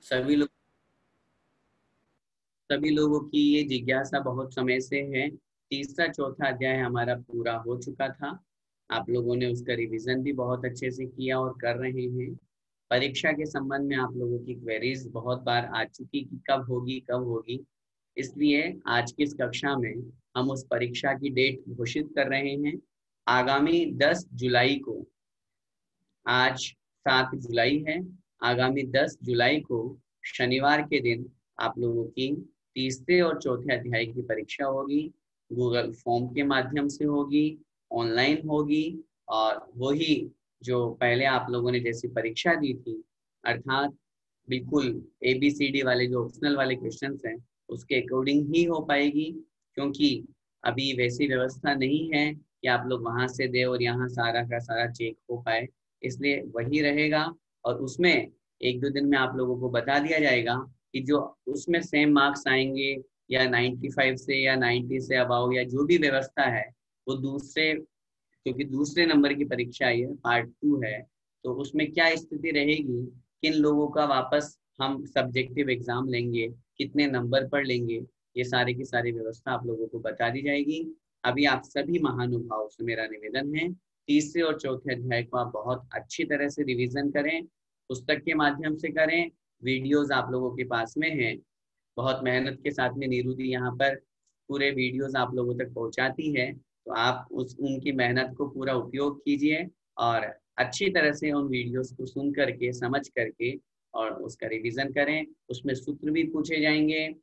सभी लोग सभी लोगों की ये जिज्ञासा बहुत समय से है। तीसरा चौथा अध्याय हमारा पूरा हो चुका था। आप लोगों ने उसका रिवीजन भी बहुत अच्छे से किया और कर रहे हैं। परीक्षा के संबंध में आप लोगों की क्वेरीज बहुत बार आ चुकी कि कब होगी कब होगी। इसलिए आज की इस कक्षा में हम उस परीक्षा की डेट घोषित कर रहे हैं। आगामी 10 जुलाई को, आज 7 जुलाई है, आगामी 10 जुलाई को शनिवार के दिन आप लोगों की तीसरे और चौथे अध्याय की परीक्षा होगी। गूगल फॉर्म के माध्यम से होगी, ऑनलाइन होगी। और वही जो पहले आप लोगों ने जैसी परीक्षा दी थी, अर्थात बिल्कुल ABCD वाले जो ऑप्शनल वाले क्वेश्चंस हैं उसके अकॉर्डिंग ही हो पाएगी। क्योंकि अभी वैसी व्यवस्था नहीं है कि आप लोग वहां से दे और यहाँ सारा का सारा चेक हो पाए। इसलिए वही रहेगा। और उसमें एक दो दिन में आप लोगों को बता दिया जाएगा कि जो उसमें सेम मार्क्स आएंगे या 95 से या 90 से अबाव या जो भी व्यवस्था है वो दूसरे, क्योंकि दूसरे नंबर की परीक्षा ये पार्ट 2 है, तो उसमें क्या स्थिति रहेगी, किन लोगों का वापस हम सब्जेक्टिव एग्जाम लेंगे, कितने नंबर पर लेंगे, ये सारी की सारी व्यवस्था आप लोगों को बता दी जाएगी। अभी आप सभी महानुभाव से मेरा निवेदन है, तीसरे और चौथे अध्याय को आप बहुत अच्छी तरह से रिवीजन करें, पुस्तक के माध्यम से करें। वीडियोज आप लोगों के पास में है, बहुत मेहनत के साथ में नीरू दी यहाँ पर पूरे वीडियोस आप लोगों तक पहुँचाती है। तो आप उनकी मेहनत को पूरा उपयोग कीजिए और अच्छी तरह से उन वीडियोस को सुन करके समझ करके और उसका रिवीजन करें। उसमें सूत्र भी पूछे जाएंगे,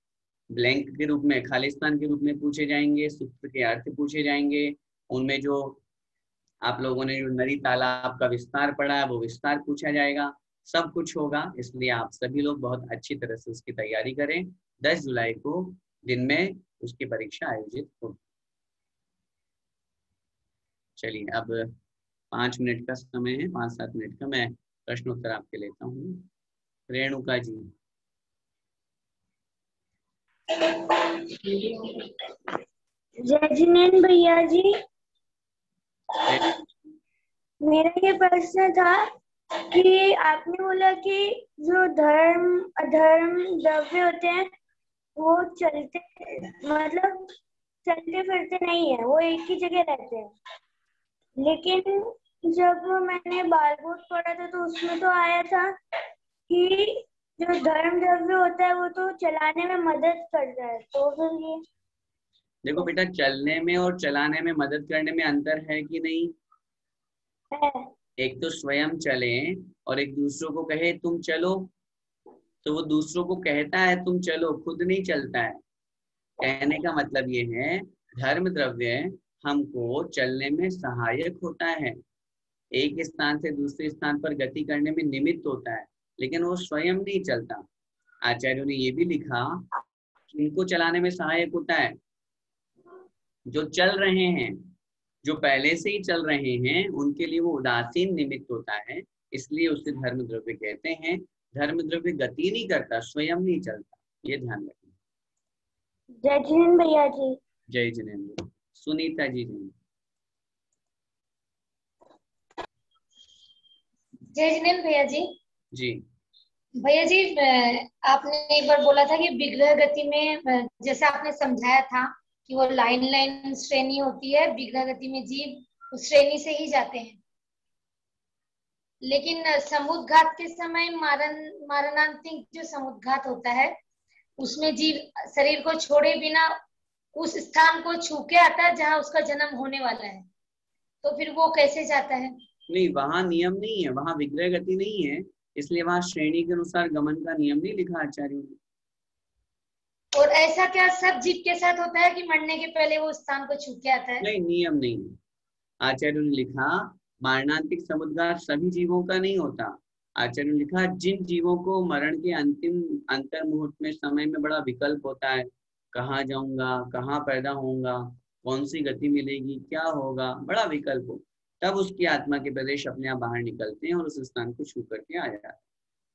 ब्लैंक के रूप में, खालिस्तान के रूप में पूछे जाएंगे, सूत्र के अर्थ पूछे जाएंगे। उनमें जो आप लोगों ने जो नदी तालाब का विस्तार पढ़ा है वो विस्तार पूछा जाएगा, सब कुछ होगा। इसलिए आप सभी लोग बहुत अच्छी तरह से उसकी तैयारी करें। 10 जुलाई को दिन में उसकी परीक्षा आयोजित होगी। चलिए अब 5 मिनट का समय है, 5-7 मिनट का मैं प्रश्नोत्तर आपके लेता हूँ। रेणुका जी। जय जिनेन्द्र भैया जी, रे- मेरा ये प्रश्न था कि आपने बोला कि जो धर्म अधर्म द्रव्य होते हैं वो चलते, मतलब चलते फिरते नहीं है, वो एक ही जगह रहते हैं। लेकिन जब मैंने बालबोध पढ़ा था तो उसमें तो आया था कि जो धर्म द्रव्य होता है वो तो चलाने में मदद करता है, तो फिर ये देखो बेटा, चलने में और चलाने में मदद करने में अंतर है कि नहीं? है। एक तो स्वयं चले और एक दूसरों को कहे तुम चलो, तो वो दूसरों को कहता है तुम चलो, खुद नहीं चलता है। कहने का मतलब ये है, धर्म द्रव्य हमको चलने में सहायक होता है, एक स्थान से दूसरे स्थान पर गति करने में निमित्त होता है, लेकिन वो स्वयं नहीं चलता। आचार्यों ने ये भी लिखा कि इनको चलाने में सहायक होता है जो चल रहे हैं, जो पहले से ही चल रहे हैं उनके लिए वो उदासीन निमित्त होता है, इसलिए उसे धर्म द्रव्य कहते हैं। धर्म द्रव्य गति नहीं करता, स्वयं नहीं चलता, ये ध्यान रखना। जय जिनेन्द्र भैया जी। जय जिनेन्द्र। सुनीता जी जी। जय जिनेन्द्र भैया जी। जी भैया जी, आपने एक बार बोला था कि विग्रह गति में, जैसे आपने समझाया था कि वो लाइन लाइन श्रेणी होती है, विग्रह गति में जीव उस श्रेणी से ही जाते हैं। लेकिन समुद्घात के समय मारणांतिक जो समुद्घात होता है उसमें जीव शरीर को छोड़े बिना उस स्थान को छू के आता है जहां उसका जन्म होने वाला है, तो फिर वो कैसे जाता है? नहीं, वहां नियम नहीं है, वहां विग्रह गति नहीं है, इसलिए वहां श्रेणी के अनुसार गमन का नियम नहीं लिखा आचार्यों ने। और ऐसा क्या सब जीव के साथ होता है कि मरने के पहले वो स्थान को छू के आता है? नहीं, नियम नहीं है। आचार्यों ने लिखा मारणांतिक समुद्घात सभी जीवों का नहीं होता। आचार्य ने लिखा जिन जीवों को मरण के अंतिम अंतर मुहूर्त में समय में बड़ा विकल्प होता है, कहाँ जाऊंगा, कहाँ पैदा होऊंगा, कौन सी गति मिलेगी, क्या होगा, बड़ा विकल्प हो, तब उसकी आत्मा के प्रदेश अपने आप बाहर निकलते हैं और उस स्थान को छू करके आ जाते हैं।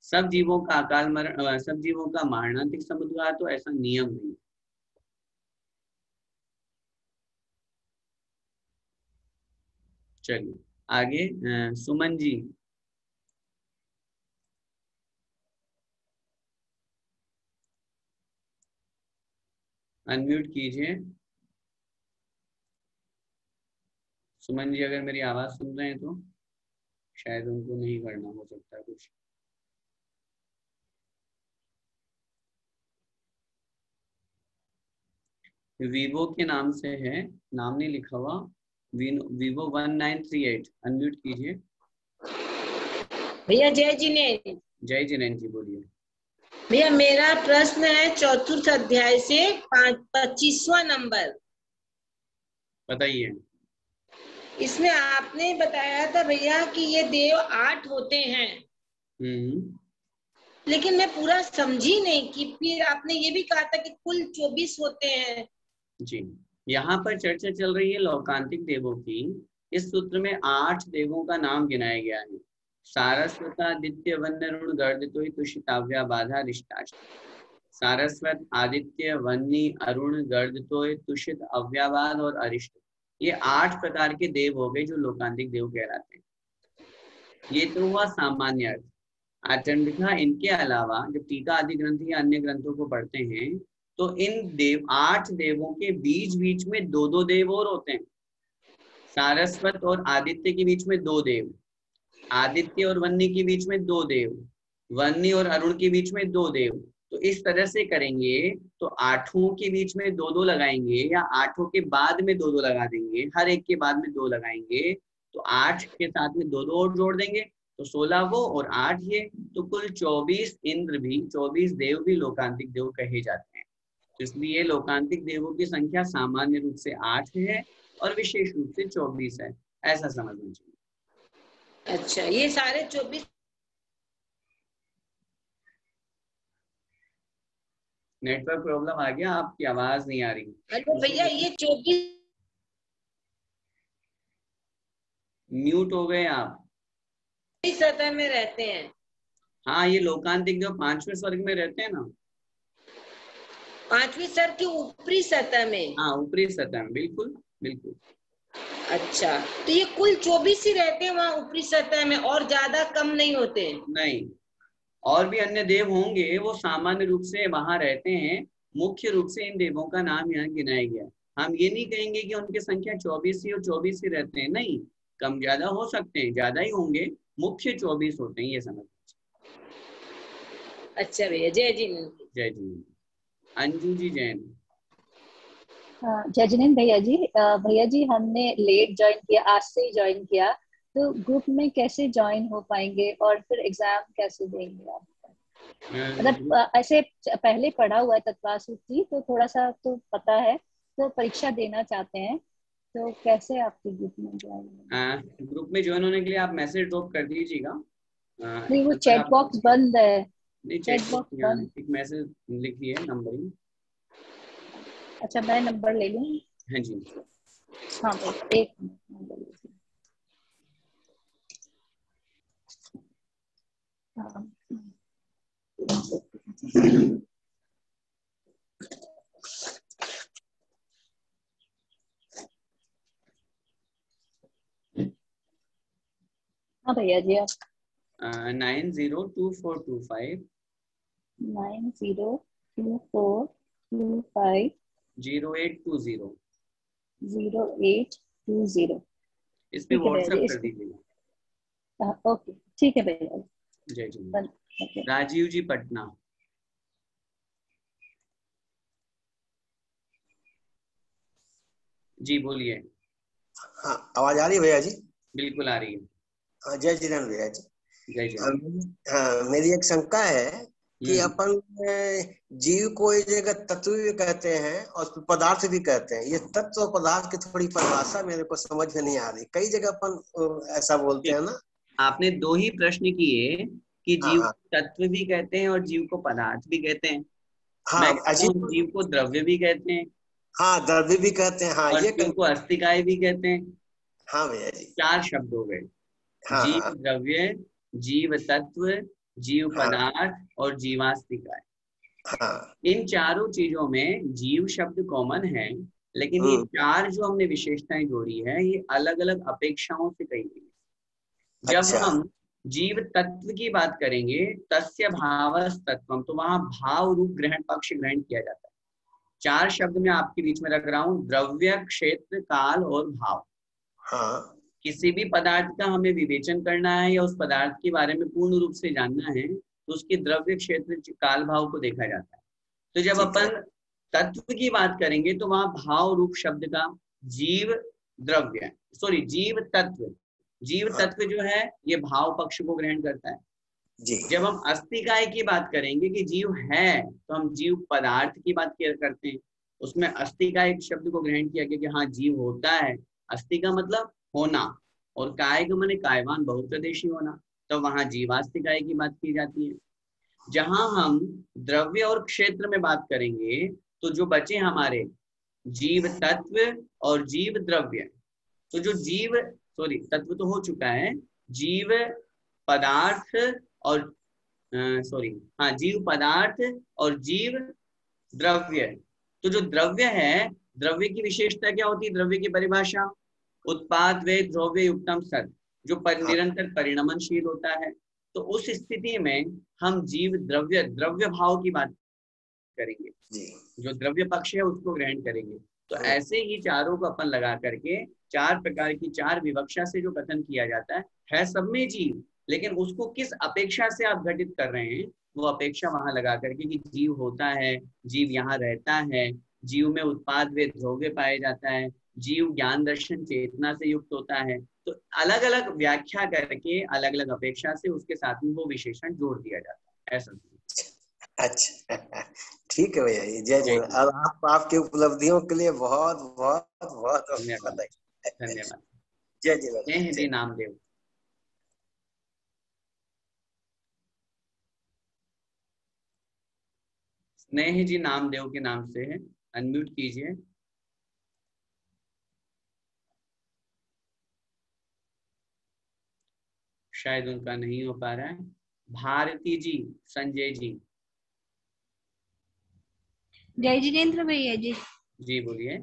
सब जीवों का अकाल मरण, सब जीवों का मारणांतिक समुद्घात तो ऐसा नियम नहीं। चलिए आगे, सुमन जी। अनम्यूट कीजिए। सुमन जी अगर मेरी आवाज सुन रहे हैं तो शायद उनको नहीं करना, हो सकता है कुछ। वीवो के नाम से है, नाम नहीं लिखा हुआ। वीवो 1938, अनम्यूट कीजिए। भैया जय जिनेन्द्र। जय जिनेन्द्र जी, बोलिए। भैया मेरा प्रश्न है चतुर्थ अध्याय से 25वां नंबर। बताइए। इसमें आपने बताया था भैया कि ये देव 8 होते हैं, लेकिन मैं पूरा समझी नहीं कि फिर आपने ये भी कहा था कि कुल 24 होते हैं। जी, यहाँ पर चर्चा चल रही है लौकांतिक देवों की। इस सूत्र में 8 देवों का नाम गिनाया गया है। सारस्वत, आदित्य, वन्य, गर्दतो, तुषिताव्या, बाधा, रिष्टाष्ट। सारस्वत, आदित्य, वन्नी, अरुण, गर्दतो, तुषित, अव्यावाद और अरिष्ट, ये 8 प्रकार के देव हो गए जो लोकांतिक देव कहलाते हैं। ये तो हुआ सामान्य अर्थ। आचंडिका इनके अलावा जब टीका आदि ग्रंथ या अन्य ग्रंथों को पढ़ते हैं तो इन 8 देवों के बीच बीच में 2-2 देव और होते हैं। सारस्वत और आदित्य के बीच में 2 देव, आदित्य और वन्नी के बीच में 2 देव, वन्नी और अरुण के बीच में 2 देव। तो इस तरह से करेंगे तो 8 के बीच में 2-2 लगाएंगे या 8 के बाद में 2-2 लगा देंगे, हर एक के बाद में 2 लगाएंगे तो 8 के साथ में 2-2 और जोड़ देंगे तो 16 वो और 8 ये, तो कुल 24 इंद्र भी, 24 देव भी लोकांतिक देव कहे जाते हैं। तो इसलिए लोकांतिक देवों की संख्या सामान्य रूप से 8 है और विशेष रूप से 24 है, ऐसा समझना चाहिए। अच्छा, ये सारे 24। नेटवर्क प्रॉब्लम आ गया, आपकी आवाज नहीं आ रही। अरे भैया ये 24 म्यूट हो गए आप। सतह में रहते हैं। हाँ, ये लोकांतिक देव 5वें स्वर्ग में रहते हैं ना। 5वीं स्तर की ऊपरी सतह में। हाँ, ऊपरी सतह में, बिल्कुल बिल्कुल। अच्छा, तो ये कुल 24 ही रहते हैं वहाँ ऊपरी सतह में, और ज्यादा कम नहीं होते? नहीं, और भी अन्य देव होंगे, वो सामान्य रूप से वहां रहते हैं। मुख्य रूप से इन देवों का नाम यहाँ गिनाया गया है। हम ये नहीं कहेंगे कि उनकी संख्या 24 ही और 24 ही रहते हैं, नहीं, कम ज्यादा हो सकते हैं, ज्यादा ही होंगे, मुख्य 24 होते हैं, ये समझ। अच्छा भैया, जय जिनेन्द्र। जय जिनेन्द्र। अंजू जी जैन। जय जिनेन्द्र भैया जी। भैया जी हमने लेट ज्वाइन किया, आज से ही ज्वाइन किया, तो ग्रुप में कैसे ज्वाइन हो पाएंगे और फिर एग्जाम कैसे देंगे आप? मतलब ऐसे पहले पढ़ा हुआ है तत्वासूत्री, तो थोड़ा सा तो पता है, तो परीक्षा देना चाहते हैं, तो कैसे आपके ग्रुप में ज्वाइन? ग्रुप में ज्वाइन होने के लिए आप मैसेज ड्रॉप कर दीजिएगा। नहीं, वो चैट बॉक्स बंद है। नहीं, चैट बॉक्स बंद, एक मैसेज लिखिए, नंबरिंग। अच्छा, मैं नंबर ले लूं? हाँ जी। हाँ भाई, एक नंबर लीजिए। हाँ भैया जी, आप 902425 902425 0820 0820। इस पे व्हाट्सएप कर दीजिएगा। ओके, ठीक है भैया। जय जिनेन्द्र। राजीव जी पटना। जी बोलिए। हाँ, आवाज आ रही है भैया जी? बिल्कुल आ रही है। हाँ, जय जिनेन्द्र भैया जी। जय जिनेन्द्र। हाँ, मेरी एक शंका है कि अपन जीव को एक जगह तत्व भी कहते हैं और पदार्थ भी कहते हैं। ये तत्व और पदार्थ की थोड़ी परिभाषा मेरे को समझ में नहीं आ रही। कई जगह अपन ऐसा बोलते हैं ना। आपने 2 ही प्रश्न किए कि जीव को तत्व भी कहते हैं और जीव को पदार्थ भी कहते हैं। हाँ, मैं कहता हूं जीव को द्रव्य भी कहते हैं। हाँ, द्रव्य भी कहते हैं। हाँ, और ये जीव को अस्तिकाय भी कहते हैं। हाँ भैया जी, 4 शब्द हो गए। हाँ, जीव हाँ, द्रव्य, जीव तत्व, जीव हाँ, पदार्थ और जीवास्तिकाय। हाँ, इन चारों चीजों में जीव शब्द कॉमन है, लेकिन ये 4 जो हमने विशेषताएं जोड़ी है ये अलग अलग अपेक्षाओं से कही गई है। जब अच्छा, हम जीव तत्व की बात करेंगे तस्य भावस्तत्वम, तो वहां भाव रूप ग्रहण पक्ष ग्रहण किया जाता है। 4 शब्द मैं आपके बीच में रख रहा हूँ, द्रव्य, क्षेत्र, काल और भाव। हाँ किसी भी पदार्थ का हमें विवेचन करना है या उस पदार्थ के बारे में पूर्ण रूप से जानना है तो उसके द्रव्य, क्षेत्र, काल, भाव को देखा जाता है। तो जब ठीक है। अपन तत्व की बात करेंगे तो वहां भाव रूप शब्द का जीव द्रव्य जीव तत्व, जीव हाँ। तत्व जो है ये भाव पक्ष को ग्रहण करता है। जी जब हम अस्तिकाय की बात करेंगे कि जीव है तो हम जीव पदार्थ की बात करते हैं, उसमें अस्तिकाय शब्द को ग्रहण किया गया कि हाँ जीव होता है। अस्थि का मतलब होना और काय का माने कायवान बहुप्रदेशी होना, तो वहां जीवास्तिकाय की बात की जाती है। जहां हम द्रव्य और क्षेत्र में बात करेंगे तो जो बचे हमारे जीव तत्व और जीव द्रव्य। तो जो जीव तत्व तो हो चुका है, जीव पदार्थ और जीव पदार्थ और जीव द्रव्य। तो जो द्रव्य है, द्रव्य की विशेषता क्या होती है? द्रव्य की परिभाषा उत्पाद वे द्रव्य युक्तम सत, जो निरंतर परिणमनशील होता है। तो उस स्थिति में हम जीव द्रव्य भाव की बात करेंगे, जो द्रव्य पक्ष है उसको ग्रहण करेंगे। तो ऐसे ही चारों को अपन लगा करके 4 प्रकार की 4 विवक्षा से जो कथन किया जाता है सब में जीव, लेकिन उसको किस अपेक्षा से आप घटित कर रहे हैं वो अपेक्षा वहां लगा करके कि जीव होता है, जीव यहाँ रहता है, जीव में उत्पाद वे द्रव्य पाया जाता है, जीव ज्ञान दर्शन चेतना से युक्त होता है। तो अलग अलग व्याख्या करके अलग अलग अपेक्षा से उसके साथ में वो विशेषण जोड़ दिया जाता है, ऐसा। अच्छा ठीक है भैया, जय जय। और आपकी उपलब्धियों के लिए बहुत बहुत बहुत धन्यवाद। जय जय। स्नेह जी नामदेव। स्नेह जी नामदेव के नाम से है, अनम्यूट कीजिए। शायद उनका नहीं हो पा रहा है। भारती जी, संजय जी। जय जिनेन्द्र भैया जी। जी बोलिए।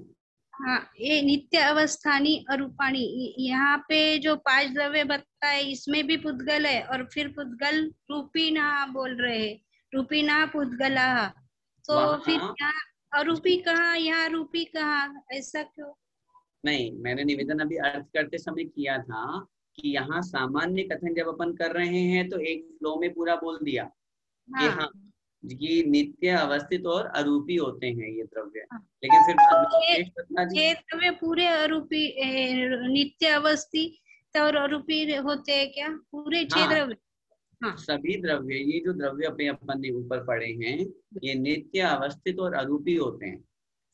हाँ, ये नित्य अवस्थानी अरूपाणी, यहाँ पे जो 5 द्रव्य बताए इसमें भी पुद्गल है और फिर पुद्गल रूपीना बोल रहे हैं, रूपीना पुद्गला। तो फिर यहाँ अरूपी कहाँ, यहाँ रूपी कहाँ, ऐसा क्यों? नहीं, मैंने निवेदन अभी अर्थ करते समय किया था कि यहाँ सामान्य कथन जब अपन कर रहे हैं तो एक फ्लो में पूरा बोल दिया कि हाँ कि नित्य अवस्थित और अरूपी होते हैं ये द्रव्य, लेकिन फिर ये द्रव्य पूरे अरूपी नित्य अवस्थित और अरूपी होते हैं क्या? पूरे 6 द्रव्य? हाँ, सभी द्रव्य, ये जो द्रव्य अपने अपन ने ऊपर पढ़े हैं ये नित्य अवस्थित और अरूपी होते हैं।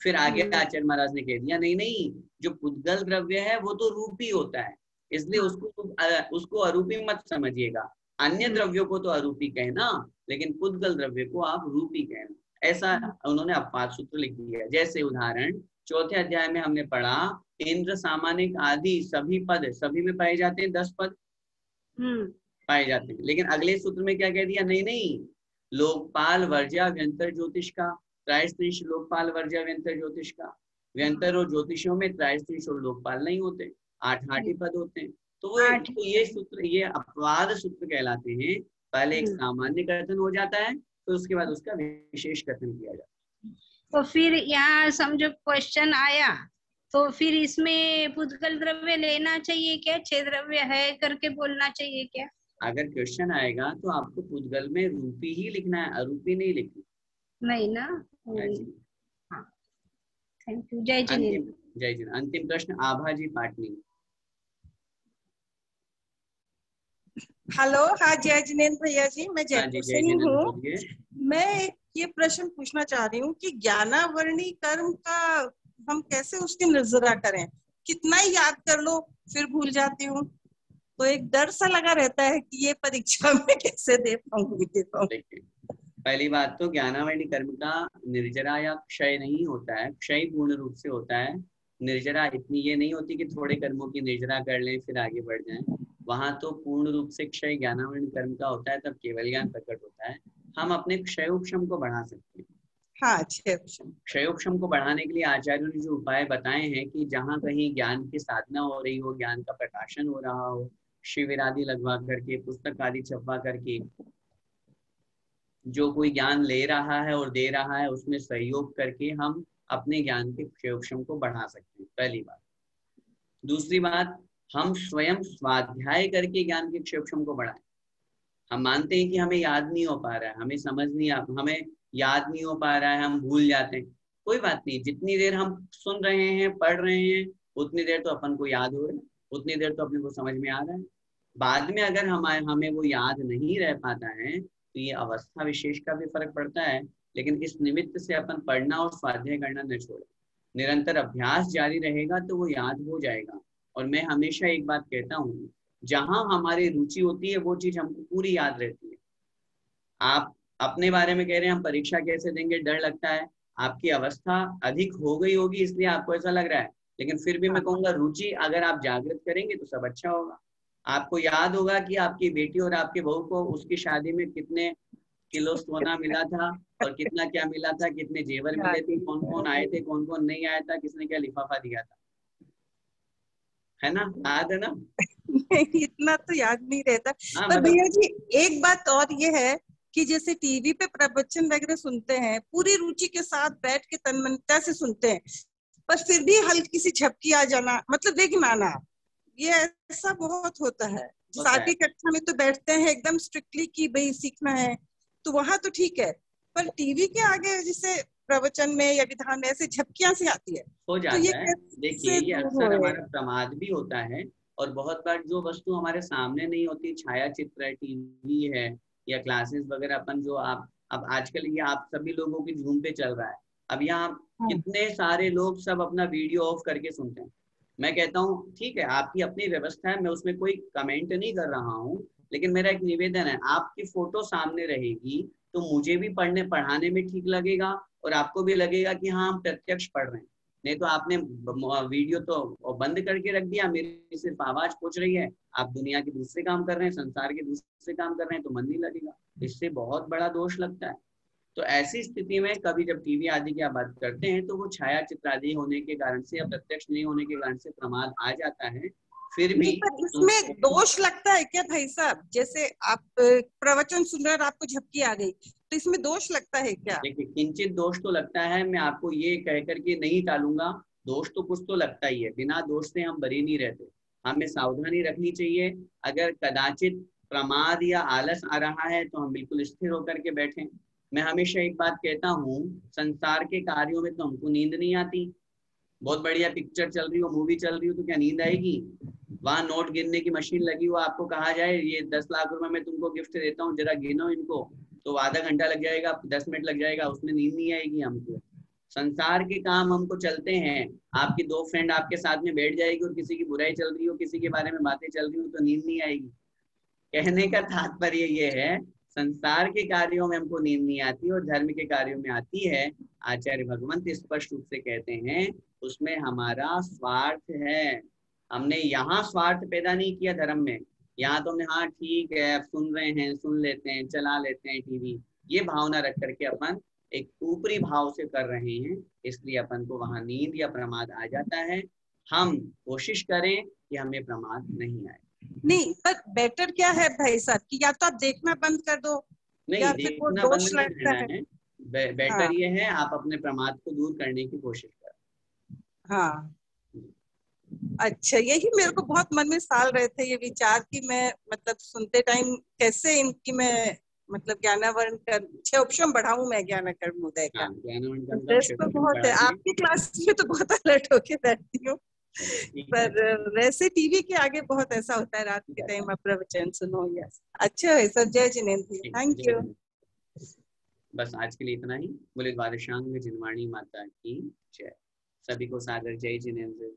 फिर आगे आचार्य महाराज ने कह दिया नहीं, जो पुद्गल द्रव्य है वो तो रूपी होता है, इसलिए उसको अरूपी मत समझिएगा। अन्य द्रव्यों को तो अरूपी कहना, लेकिन पुद्गल द्रव्य को आप रूपी कहना, ऐसा उन्होंने अपवाद सूत्र लिख दिया। जैसे उदाहरण 4थे अध्याय में हमने पढ़ा, इंद्र, सामानिक आदि सभी पद, सभी में पाए जाते हैं, 10 पद पाए जाते हैं। लेकिन अगले सूत्र में क्या कह दिया? नहीं, लोकपाल वर्ज्या व्यंतर ज्योतिष का, त्रायस्त्रीश लोकपाल वर्ज्या व्यंतर ज्योतिष का। व्यंतर और ज्योतिषों में त्रायस्त्रीश और लोकपाल नहीं होते, 8 ही पद होते हैं। तो ये सूत्र, ये अपवाद सूत्र कहलाते हैं। पहले एक सामान्य कथन हो जाता है, तो उसके बाद उसका विशेष कथन किया जाता है। तो फिर यहाँ समझो क्वेश्चन आया तो फिर इसमें पुद्गल द्रव्य लेना चाहिए क्या? 6 द्रव्य है करके बोलना चाहिए क्या? अगर क्वेश्चन आएगा तो आपको पुद्गल में रूपी ही लिखना है, अरूपी नहीं लिखना। नहीं ना? हाँ, थैंक यू। जय जिनेन्द्र। जय जिनेन्द्र। अंतिम प्रश्न आभा जी पाटनी। हेलो, हाँ जय जिनेन्द्र भैया जी, मैं जयपुर से ही हूँ। मैं ये प्रश्न पूछना चाह रही हूँ कि ज्ञानावरणी कर्म का हम कैसे उसकी निर्जरा करें? कितना ही याद कर लो फिर भूल जाती हूँ, तो एक डर सा लगा रहता है कि ये परीक्षा में कैसे दे पाऊंगी। पहली बात तो ज्ञानावरणी कर्म का निर्जरा या क्षय नहीं होता है, क्षय पूर्ण रूप से होता है। निर्जरा इतनी ये नहीं होती कि थोड़े कर्मों की निर्जरा कर लें फिर आगे बढ़ जाएं। वहां तो पूर्ण रूप से क्षय ज्ञानावरण कर्म का होता है, तब केवल ज्ञान प्रकट होता है। हम अपने क्षयोक्षम को बढ़ा सकते हैं। हाँ, क्षयोक्षम को बढ़ाने के लिए आचार्यों ने जो उपाय बताए हैं कि जहाँ कहीं ज्ञान की साधना हो रही हो, ज्ञान का प्रकाशन हो रहा हो, शिविर आदि लगवा करके, पुस्तक आदि छपवा करके, जो कोई ज्ञान ले रहा है और दे रहा है उसमें सहयोग करके हम अपने ज्ञान के क्षेत्रम को बढ़ा सकते हैं, पहली बात। दूसरी बात, हम स्वयं स्वाध्याय करके ज्ञान के क्षेत्रम को बढ़ाएं। हम मानते हैं कि हमें याद नहीं हो पा रहा है, हमें समझ नहीं आ, हमें याद नहीं हो पा रहा है, हम भूल जाते हैं। कोई बात नहीं, जितनी देर हम सुन रहे हैं, पढ़ रहे हैं, उतनी देर तो अपन को याद हो रहा है, उतनी देर तो अपने को समझ में आ रहा है। बाद में अगर हमें वो याद नहीं रह पाता है तो ये अवस्था विशेष का भी फर्क पड़ता है। लेकिन इस निमित्त से अपन पढ़ना और स्वाध्याय करना न छोड़े, निरंतर अभ्यास जारी रहेगा तो वो याद हो जाएगा। और मैं हमेशा एक बात कहता हूँ, जहां हमारी रुचि होती है वो चीज हमको पूरी याद रहती है। आप अपने बारे में कह रहे हैं हम परीक्षा कैसे देंगे, डर लगता है, आपकी अवस्था अधिक हो गई होगी इसलिए आपको ऐसा लग रहा है। लेकिन फिर भी मैं कहूँगा रुचि अगर आप जागृत करेंगे तो सब अच्छा होगा। आपको याद होगा कि आपकी बेटी और आपके बहू को उसकी शादी में कितने किलो सोना मिला था और कितना क्या मिला था, कितने जेवर मिले थे, कौन कौन आए थे, कौन कौन नहीं आया था, किसने क्या लिफाफा दिया था, है ना, याद है ना? इतना तो याद नहीं रहता। पर भैया जी एक बात और ये है कि जैसे टीवी पे प्रवचन वगैरह सुनते हैं, पूरी रुचि के साथ बैठ के तन्मयता से सुनते हैं, पर फिर भी हल्की सी झपकी आ जाना, मतलब विघ्न आना, ये ऐसा बहुत होता है। सातवीं कक्षा में तो बैठते हैं एकदम स्ट्रिक्टली कि भाई सीखना है, तो वहां तो ठीक है, पर टीवी के आगे जैसे प्रवचन में या विधान में ऐसे झपकियां सी आती है, हो जाता तो ये है। देखिए ये अक्सर हमारा प्रमाद भी होता है, और बहुत बार जो वस्तु हमारे सामने नहीं होती, छाया चित्र है, टीवी है या क्लासेस वगैरह, अपन जो अब आजकल ये आप सभी लोगों की जूम पे चल रहा है, अब यहाँ कितने सारे लोग सब अपना वीडियो ऑफ करके सुनते हैं। मैं कहता हूँ ठीक है, आपकी अपनी व्यवस्था है, मैं उसमें कोई कमेंट नहीं कर रहा हूँ, लेकिन मेरा एक निवेदन है, आपकी फोटो सामने रहेगी तो मुझे भी पढ़ाने में ठीक लगेगा और आपको भी लगेगा कि हाँ हम प्रत्यक्ष पढ़ रहे हैं। नहीं तो आपने वीडियो तो बंद करके रख दिया, मेरी सिर्फ आवाज पहुंच रही है, आप दुनिया के दूसरे काम कर रहे हैं, संसार के दूसरे काम कर रहे हैं, तो मन नहीं लगेगा, इससे बहुत बड़ा दोष लगता है। तो ऐसी स्थिति में कभी जब टीवी आदि की आप बात करते हैं तो वो छाया चित्र आदि होने के कारण से या प्रत्यक्ष नहीं होने के कारण से प्रमाद आ जाता है। फिर भी इसमें दोष लगता है क्या भाई साहब? जैसे आप प्रवचन सुन रहे हैं, आपको झपकी आ गई, तो इसमें दोष लगता है क्या? देखिए किंचित दोष तो लगता है, मैं आपको ये कह करके नहीं टालूंगा, दोष तो कुछ तो लगता ही है, बिना दोष से हम बरी नहीं रहते, हमें सावधानी रखनी चाहिए। अगर कदाचित प्रमाद या आलस आ रहा है तो हम बिल्कुल स्थिर होकर के बैठें। मैं हमेशा एक बात कहता हूँ, संसार के कार्यों में तो हमको नींद नहीं आती, बहुत बढ़िया पिक्चर चल रही हो, मूवी चल रही हो, तो क्या नींद आएगी? वहां नोट गिनने की मशीन लगी हो, आपको कहा जाए ये 10 लाख रुपए मैं तुमको गिफ्ट देता हूँ, जरा गिनो इनको, तो आधा घंटा लग जाएगा, 10 मिनट लग जाएगा, उसमें नींद नहीं आएगी हमको। संसार के काम हमको चलते हैं, आपकी 2 फ्रेंड आपके साथ में बैठ जाएगी और किसी की बुराई चल रही हो, किसी के बारे में बातें चल रही हो, तो नींद नहीं आएगी। कहने का तात्पर्य ये है, संसार के कार्यों में हमको नींद नहीं आती और धर्म के कार्यों में आती है। आचार्य भगवंत स्पष्ट रूप से कहते हैं उसमें हमारा स्वार्थ है, हमने यहाँ स्वार्थ पैदा नहीं किया धर्म में, यहाँ तो हमने हाँ ठीक है अब सुन रहे हैं, सुन लेते हैं, चला लेते हैं टीवी, ये भावना रख करके अपन एक ऊपरी भाव से कर रहे हैं, इसलिए अपन को वहां नींद या प्रमाद आ जाता है। हम कोशिश करें कि हमें प्रमाद नहीं आए। नहीं, पर बेटर क्या है भाई साहब कि या तो आप देखना बंद कर दो, नहीं या फिर वो दोष लगता है। बेटर ये है आप अपने प्रमाद को दूर करने की कोशिश करें। हाँ अच्छा, यही मेरे को बहुत मन में साल रहे थे ये विचार कि मैं मतलब सुनते टाइम कैसे इनकी मैं मतलब ज्ञानावरण कर क्षेत्रम बढ़ाऊं, मैं ज्ञानाकर्म उदय का इंटरेस्ट तो बहुत है। आपकी क्लास में तो बहुत अलर्ट होके बैठती हूँ, पर वैसे टीवी के आगे बहुत ऐसा होता है, रात के टाइम आप प्रवचन सुनो। यस, अच्छा है सर, जय जिनेन्द्र, थैंक यू। बस आज के लिए इतना ही। बोले द्वादशांग में जिनवाणी माता की जय। सभी को सादर जय जिनेन्द्र।